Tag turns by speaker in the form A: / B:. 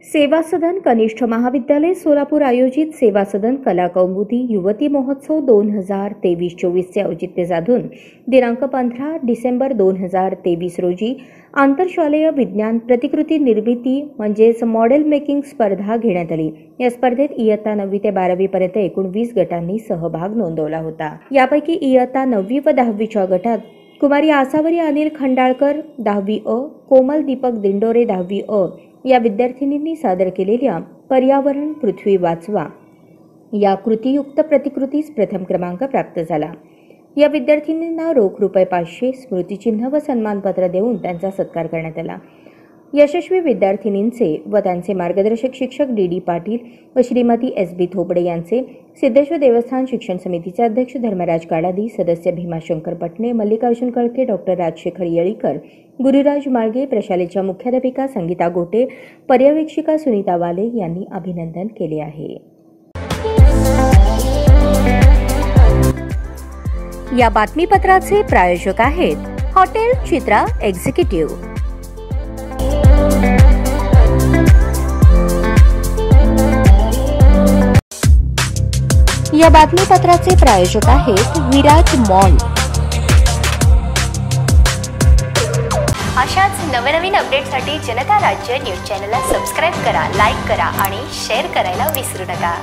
A: सेवा सदन कनिष्ठ महाविद्यालय सोलापूर आयोजित सेवा सदन कला कौमुदी युवती महोत्सव 2023-24 चे औचित्य साधून दिनांक 15 डिसेंबर 2023 रोजी आंतरशालेय विज्ञान प्रतिकृती निर्मिती म्हणजेच मॉडेल मेकिंग स्पर्धा घेण्यात आली। या स्पर्धेत इयत्ता 9वी ते 12वी पर्यंत एकूण 20 गटांनी सहभाग नोंदवला होता। यापैकी इयत्ता 9वी व 10वीच्या गटात कुमारी आसावरी अनिल खंडाळकर 10वी अ, कोमल दीपक दिंडोरे 10वी अ या विद्यार्थिनींनी सादर केलेल्या पर्यावरण पृथ्वी वाचवा या कृतीयुक्त प्रतिकृतीस प्रथम क्रमांक प्राप्त झाला। या विद्यार्थिनींना रोख रुपये 500, स्मृतिचिन्ह व सन्मानपत्र देऊन त्यांचा सत्कार करण्यात आला। यशस्वी विद्यार्थिनींचे व त्यांचे मार्गदर्शक शिक्षक डी पाटील व श्रीमती एस थोपडे यांचे, सिद्धेश्वर देवस्थान शिक्षण समितीचे अध्यक्ष धर्मराज काडादी, सदस्य भीमाशंकर पटणे, मल्लिकार्जुन कळके, डॉक्टर राजशेखर येळीकर, गुरुराज माळगे, प्रशालेच्या मुख्याध्यापिका संगीता गोटे, पर्यवेक्षिका सुनीता वाले यांनी अभिनंदन केले आहे। या बातमीपत्राचे प्रायोजक आहेत हॉटेल चित्रा एक्झिक्युटिव्ह। या बातमीपत्राचे प्रायोजक आहेत विराज मॉल।
B: अशाच नवनवीन अपडेटसाठी जनता राज्य न्यूज चॅनलला सबस्क्राईब करा, लाईक करा आणि शेअर करायला विसरू नका।